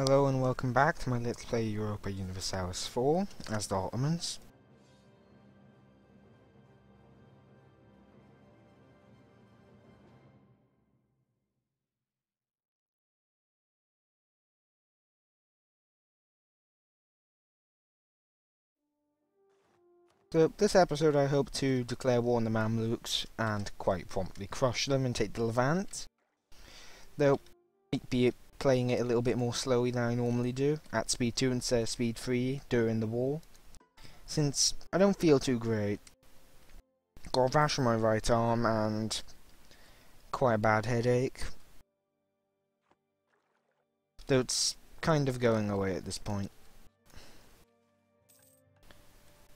Hello and welcome back to my Let's Play Europa Universalis IV as the Ottomans. So this episode I hope to declare war on the Mamluks and quite promptly crush them and take the Levant. Though I might be playing it a little bit more slowly than I normally do, at speed 2 instead of speed 3 during the war, since I don't feel too great. Got a rash on my right arm and quite a bad headache. Though it's kind of going away at this point.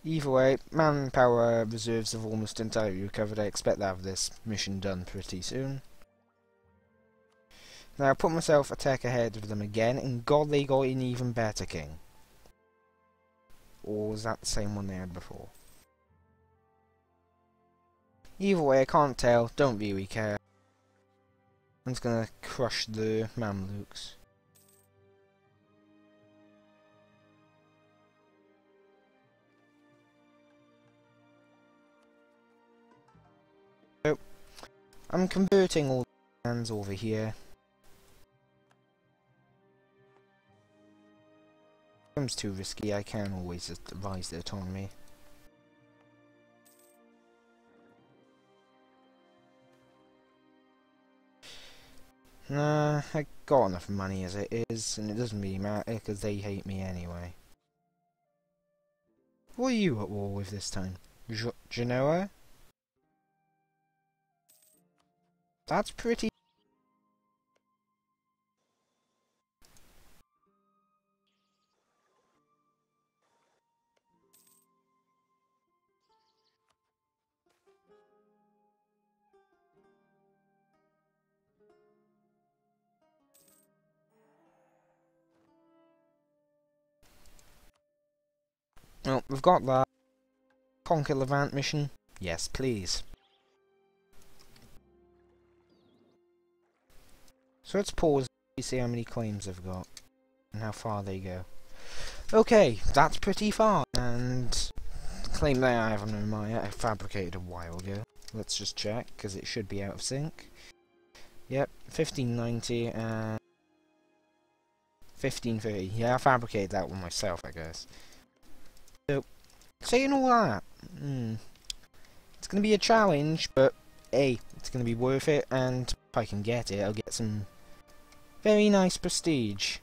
Either way, manpower reserves have almost entirely recovered. I expect to have this mission done pretty soon. Now I put myself a tech ahead of them again, and God, they got an even better king. Or was that the same one they had before? Either way, I can't tell, don't really care. I'm just gonna crush the Mamluks. So, I'm converting all the lands over here. It's too risky, I can always advise the autonomy. Nah, I got enough money as it is, and it doesn't really matter because they hate me anyway. What are you at war with this time? Genoa? That's pretty. Well, we've got that. Conquer Levant mission? Yes, please. So let's pause and see how many claims I've got and how far they go. Okay, that's pretty far. And the claim that I have on my I fabricated a while ago. Let's just check because it should be out of sync. Yep, 1590 and 1530. Yeah, I fabricated that one myself, I guess. So, saying all that, it's going to be a challenge, but hey, it's going to be worth it, and if I can get it, I'll get some very nice prestige.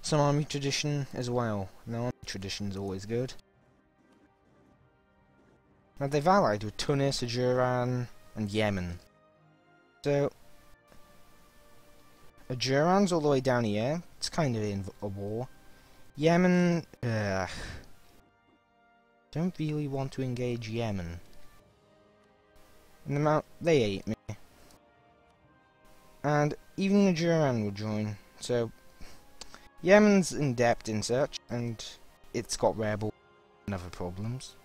Some army tradition as well. Now, army tradition is always good. Now, they've allied with Tunis, Ajuran, and Yemen. So, Ajuran's all the way down here. It's kind of in a war. Yemen, don't really want to engage Yemen. And they hate me. And even Ajuran will join. So, Yemen's in depth in such, and it's got rebel and other problems.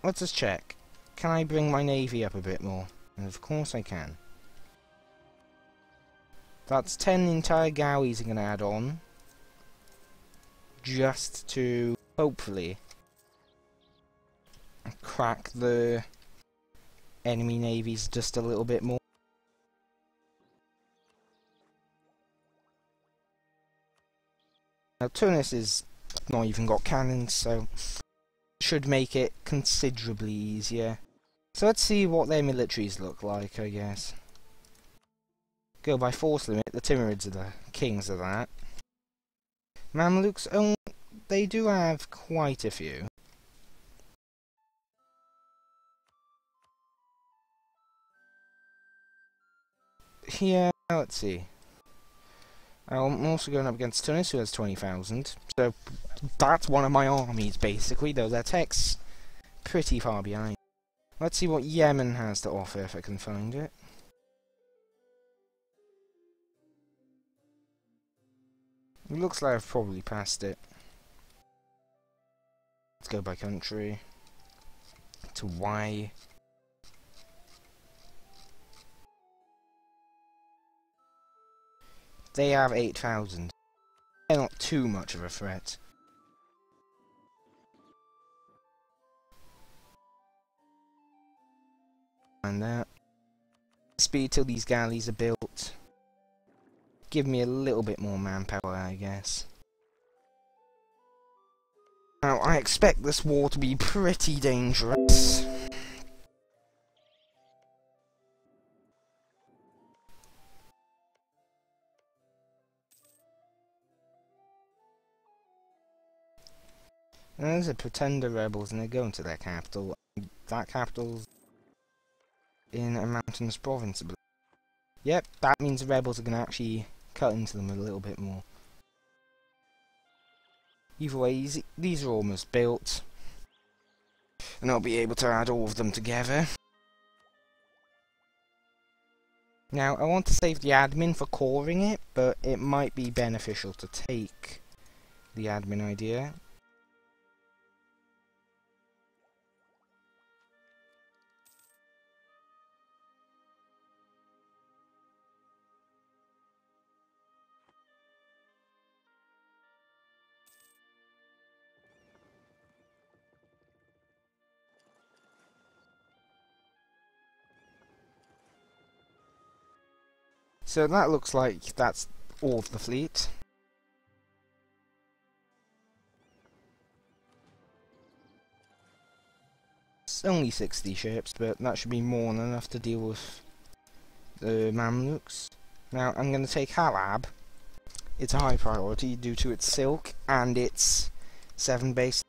Let's just check. Can I bring my navy up a bit more? And of course I can. That's 10 entire galleys I'm going to add on. Just to, hopefully, crack the enemy navies just a little bit more. Now Tunis is not even got cannons, so should make it considerably easier. So let's see what their militaries look like, I guess. Go by force limit, the Timurids are the kings of that. Mamluks, oh, they do have quite a few. Here, let's see. I'm also going up against Tunis, who has 20,000. So, that's one of my armies, basically, though their tech's pretty far behind. Let's see what Yemen has to offer, if I can find it. It looks like I've probably passed it. Let's go by country. To Y. they have 8,000. They're not too much of a threat. And that. Speed till these galleys are built. Give me a little bit more manpower, I guess. Now, I expect this war to be pretty dangerous. And there's a pretender rebels and they're going to their capital. That capital's in a mountainous province, I believe. Yep, that means the rebels are going to actually cut into them a little bit more. Either way, these are almost built. And I'll be able to add all of them together. Now, I want to save the admin for coring it, but it might be beneficial to take the admin idea. So that looks like that's all of the fleet. It's only 60 ships, but that should be more than enough to deal with the Mamluks. Now I'm going to take Halab. It's a high priority due to its silk and its 7 base.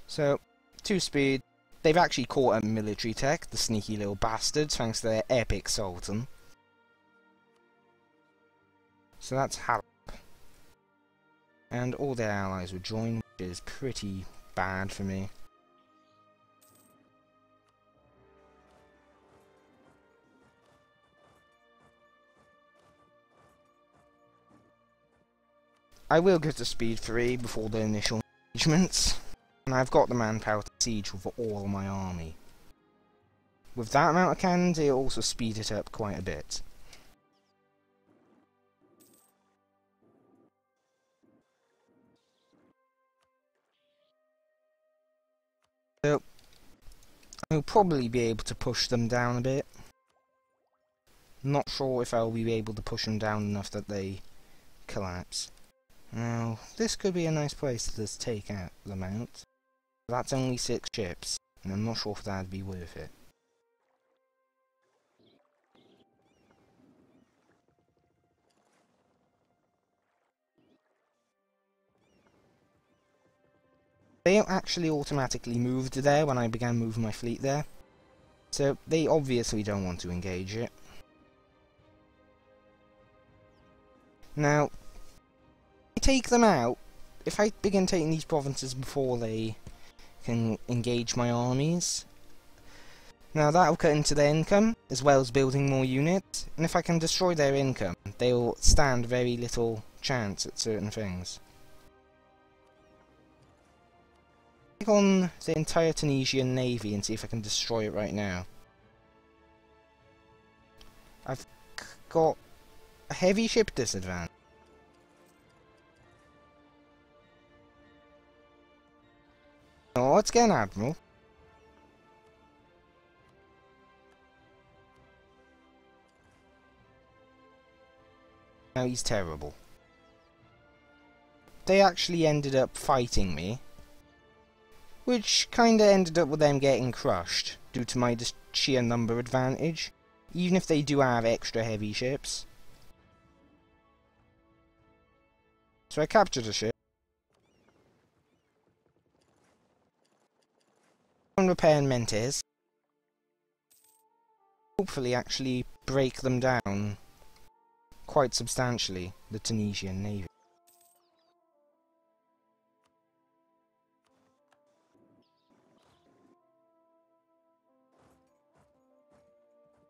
So, 2 speed. They've actually caught a military tech, the sneaky little bastards, thanks to their epic Sultan. So that's Halab. And all their allies would join, which is pretty bad for me. I will get to speed 3 before the initial engagements. And I've got the manpower to siege with all my army. With that amount of cannons, it'll also speed it up quite a bit. So, I'll probably be able to push them down a bit. Not sure if I'll be able to push them down enough that they collapse. Now, this could be a nice place to just take out them out. That's only 6 ships, and I'm not sure if that'd be worth it. They actually automatically moved there when I began moving my fleet there, so they obviously don't want to engage it. Now, if I take them out, if I begin taking these provinces before they can engage my armies, now that'll cut into their income, as well as building more units, and if I can destroy their income, they'll stand very little chance at certain things. Take on the entire Tunisian navy and see if I can destroy it right now. I've got a heavy ship disadvantage. Oh, let's get an admiral. Now he's terrible. They actually ended up fighting me, which kinda ended up with them getting crushed due to my just sheer number advantage, even if they do have extra heavy ships. So I captured a ship. And repair Mentes. Hopefully actually break them down quite substantially, the Tunisian navy.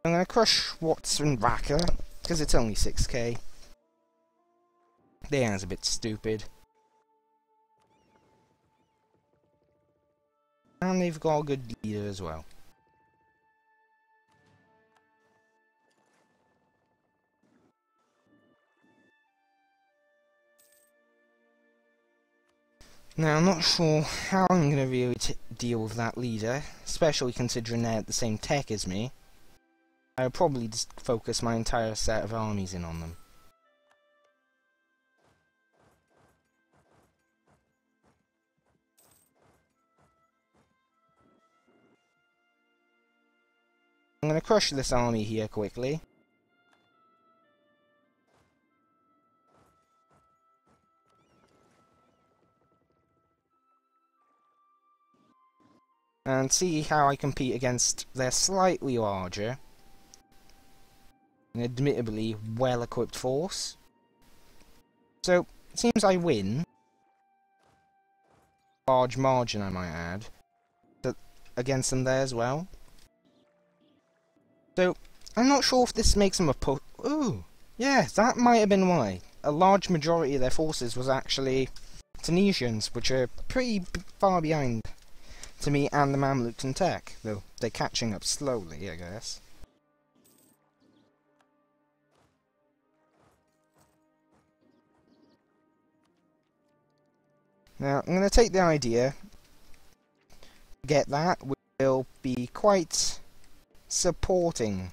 I'm going to crush Watson Raka, because it's only 6k. They are a bit stupid. And they've got a good leader as well. Now, I'm not sure how I'm going to really deal with that leader, especially considering they're at the same tech as me. I'll probably just focus my entire set of armies in on them. I'm going to crush this army here quickly. And see how I compete against their slightly larger and admittedly well-equipped force. So, it seems I win. Large margin, I might add. But against them there as well. So, I'm not sure if this makes them a ooh! Yeah, that might have been why. A large majority of their forces was actually Tunisians, which are pretty far behind to me and the Mamluks in tech, though they're catching up slowly, I guess. Now, I'm going to take the idea, get that, will be quite supporting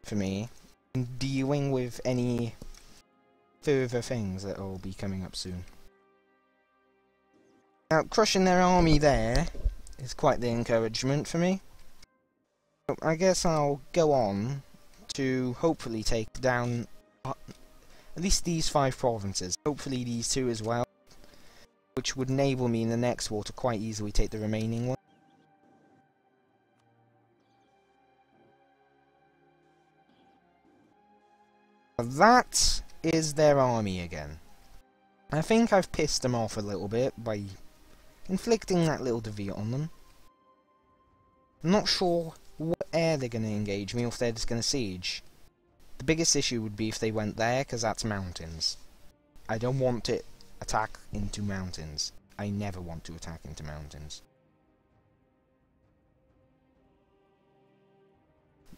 for me in dealing with any further things that will be coming up soon. Now, crushing their army there is quite the encouragement for me. So I guess I'll go on to hopefully take down at least these 5 provinces, hopefully these 2 as well, which would enable me in the next war to quite easily take the remaining one. That is their army again. I think I've pissed them off a little bit by inflicting that little defeat on them. I'm not sure what air they're going to engage me or if they're just going to siege. The biggest issue would be if they went there, because that's mountains. I don't want to attack into mountains. I never want to attack into mountains.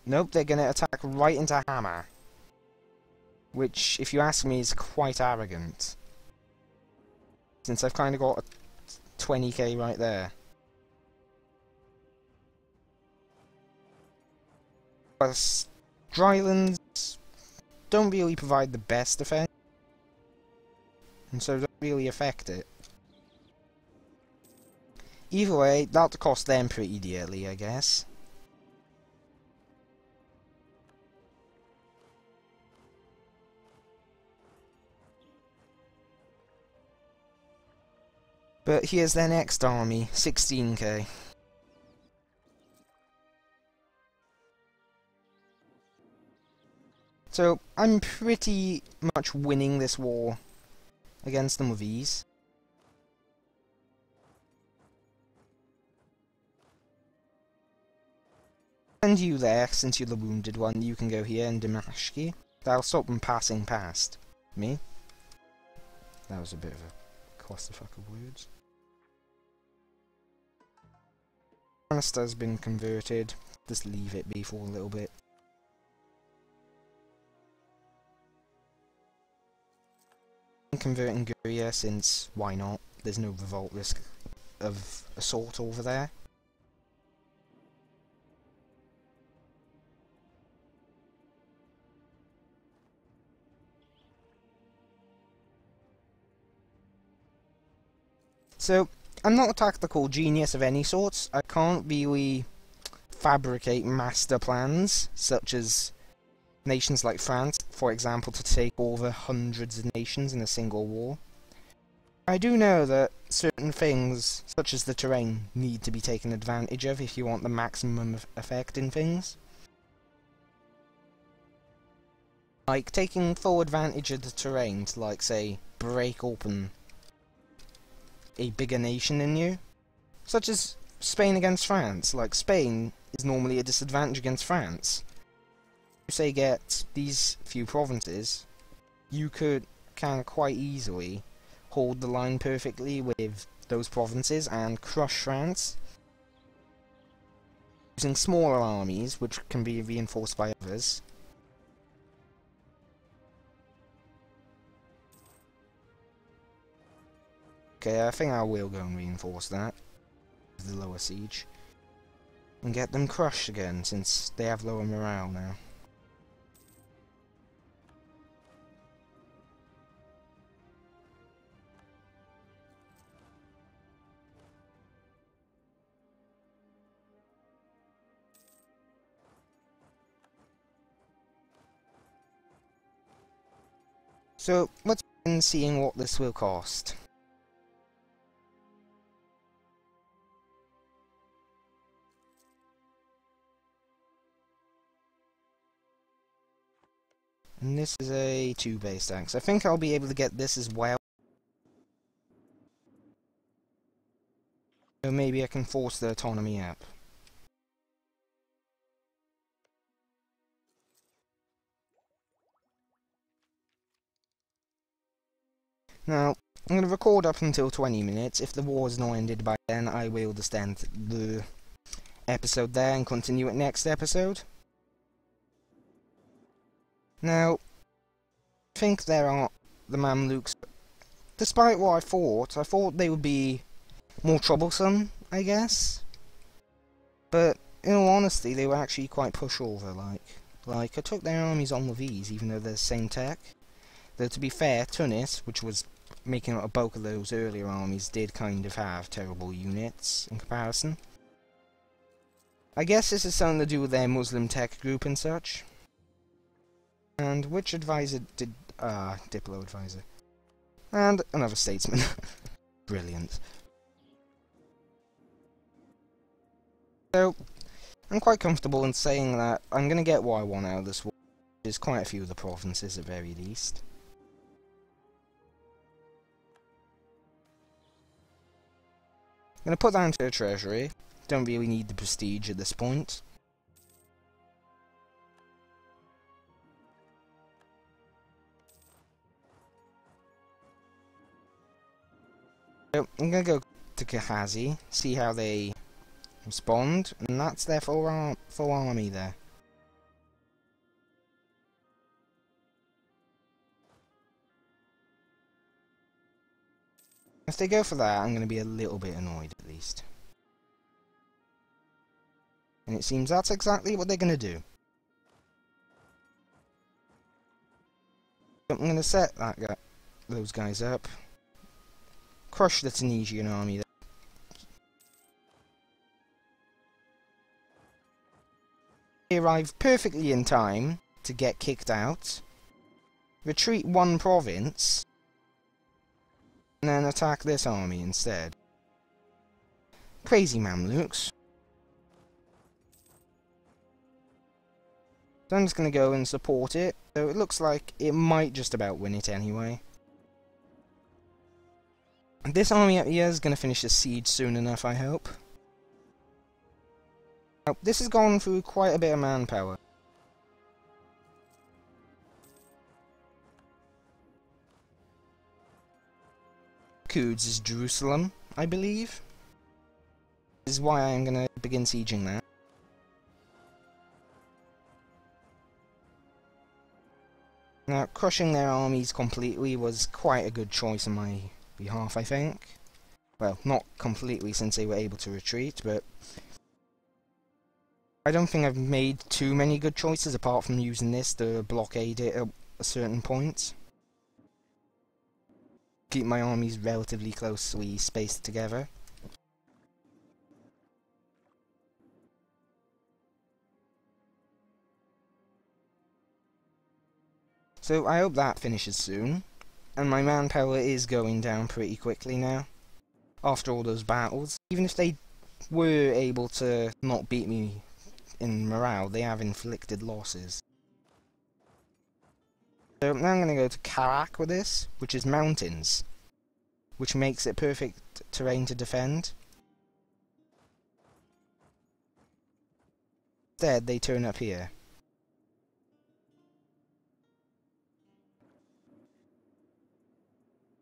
Nope, they're going to attack right into Hammer. Which, if you ask me, is quite arrogant. Since I've kind of got a 20k right there. Plus, drylands don't really provide the best defense. And so don't really affect it. Either way, that'll cost them pretty dearly, I guess. But here's their next army, 16k. So, I'm pretty much winning this war against them with ease. And you there, since you're the wounded one, you can go here and Dimashki. That'll stop them passing past me. That was a bit of a clusterfuck of words. Canister's been converted. Just leave it be for a little bit. I'm converting Guria since why not? There's no revolt risk of assault over there. So, I'm not a tactical genius of any sorts. I can't really fabricate master plans, such as nations like France, for example, to take over hundreds of nations in a single war. I do know that certain things, such as the terrain, need to be taken advantage of if you want the maximum effect in things. Like taking full advantage of the terrain to, like, say, break open a bigger nation than you. Such as Spain against France. Like, Spain is normally a disadvantage against France. You say get these few provinces, you could kind of quite easily hold the line perfectly with those provinces and crush France. Using smaller armies, which can be reinforced by others. Okay, I think I will go and reinforce that. The lower siege. And get them crushed again, since they have lower morale now. So, let's begin seeing what this will cost. And this is a 2 base axe. I think I'll be able to get this as well. So maybe I can force the autonomy up. Now, I'm going to record up until 20 minutes. If the war is not ended by then, I will just end the episode there and continue it next episode. Now, I think there are the Mamluks. Despite what I thought they would be more troublesome, I guess. But, in all honesty, they were actually quite pushover, like I took their armies on with ease, even though they're the same tech. Though, to be fair, Tunis, which was making up a bulk of those earlier armies, did kind of have terrible units in comparison. I guess this is something to do with their Muslim tech group and such. And which advisor did... Diplo advisor. And another statesman. Brilliant. So, I'm quite comfortable in saying that I'm going to get what I want out of this war, which is quite a few of the provinces at very least. I'm going to put that into a treasury. Don't really need the prestige at this point. So, I'm going to go to Kahazi, see how they respond, and that's their full army there. If they go for that, I'm going to be a little bit annoyed, at least. And it seems that's exactly what they're going to do. So I'm going to set those guys up. Crush the Tunisian army there. They arrive perfectly in time to get kicked out. Retreat one province. And then attack this army instead. Crazy Mamluks. So I'm just going to go and support it. So it looks like it might just about win it anyway. This army up here is going to finish the siege soon enough, I hope. Now, this has gone through quite a bit of manpower. Quds is Jerusalem, I believe. This is why I'm going to begin sieging that. Now, crushing their armies completely was quite a good choice on my behalf, I think. Well, not completely since they were able to retreat, but I don't think I've made too many good choices apart from using this to blockade it at a certain point. Keep my armies relatively closely spaced together. So I hope that finishes soon, and my manpower is going down pretty quickly now, after all those battles. Even if they were able to not beat me in morale, they have inflicted losses. So now I'm going to go to Karak with this, which is mountains, which makes it perfect terrain to defend. Instead, they turn up here.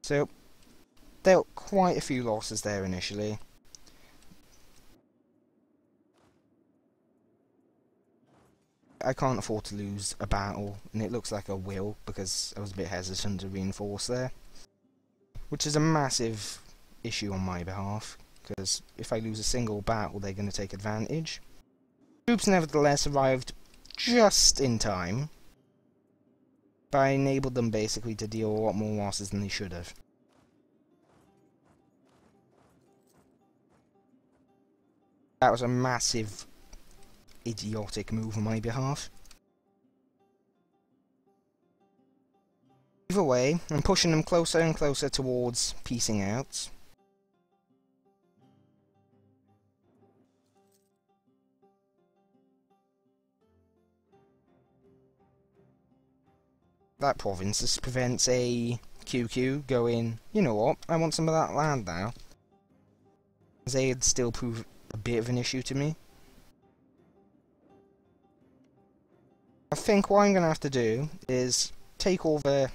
So, dealt quite a few losses there initially. I can't afford to lose a battle, and it looks like I will, because I was a bit hesitant to reinforce there. Which is a massive issue on my behalf, because if I lose a single battle, they're going to take advantage. Troops nevertheless arrived just in time, but I enabled them basically to deal a lot more losses than they should have. That was a massive, idiotic move on my behalf. Either way, I'm pushing them closer and closer towards piecing out. That province just prevents a QQ going, you know what, I want some of that land now. They'd still prove a bit of an issue to me. I think what I'm going to have to do is take over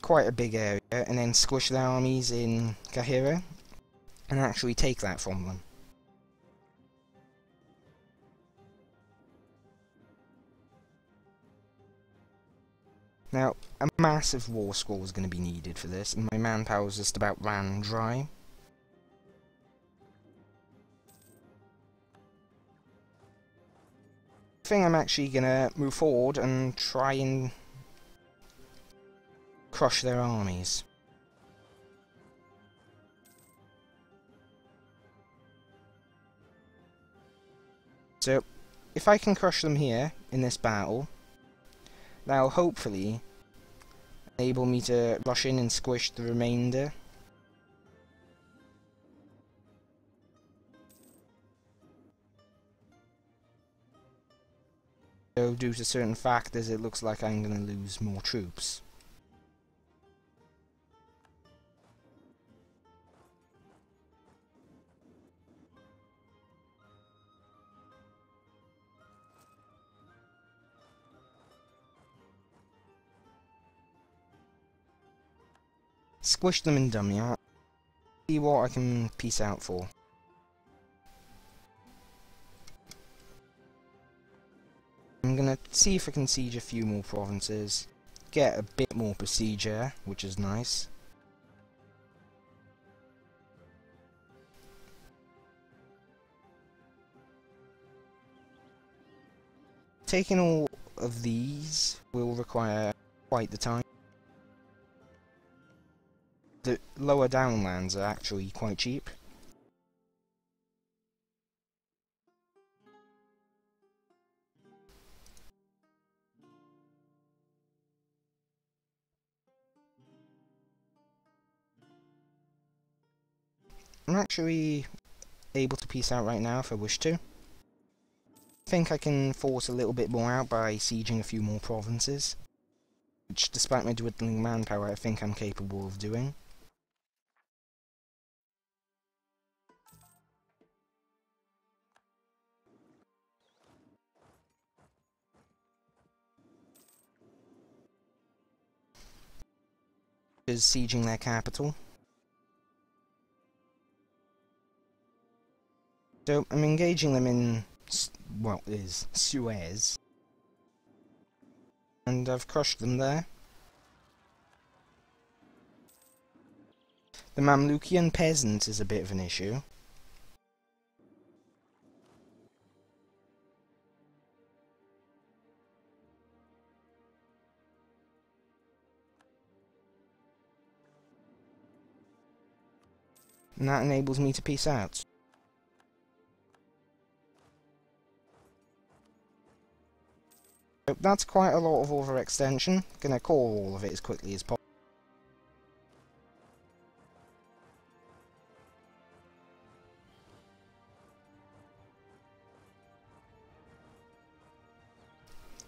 quite a big area and then squish their armies in Kahira and actually take that from them. Now, a massive war score is going to be needed for this, and my manpower is just about ran dry. I think I'm actually going to move forward and try and crush their armies. So, if I can crush them here, in this battle, that'll hopefully enable me to rush in and squish the remainder. So, due to certain factors, it looks like I'm going to lose more troops. Squish them in dummy. See what I can piece out for. I'm gonna see if I can siege a few more provinces. Get a bit more procedure, which is nice. Taking all of these will require quite the time. The lower down lands are actually quite cheap. I'm actually able to piece out right now if I wish to. I think I can force a little bit more out by sieging a few more provinces, which despite my dwindling manpower I think I'm capable of doing. Is sieging their capital. So I'm engaging them in what is Suez, and I've crushed them there. The Mamlukian peasant is a bit of an issue. And that enables me to peace out. So that's quite a lot of overextension. Gonna call all of it as quickly as possible.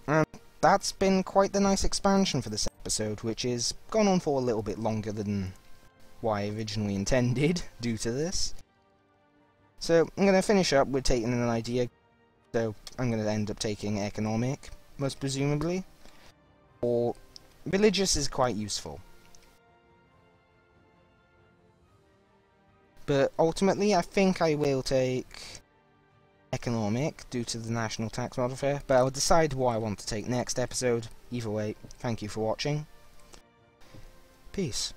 And that's been quite the nice expansion for this episode, which is gone on for a little bit longer than what I originally intended due to this. So I'm going to finish up with taking an idea. So I'm going to end up taking economic, most presumably. Or religious is quite useful. But ultimately I think I will take economic due to the national tax modifier, but I'll decide what I want to take next episode. Either way, thank you for watching. Peace.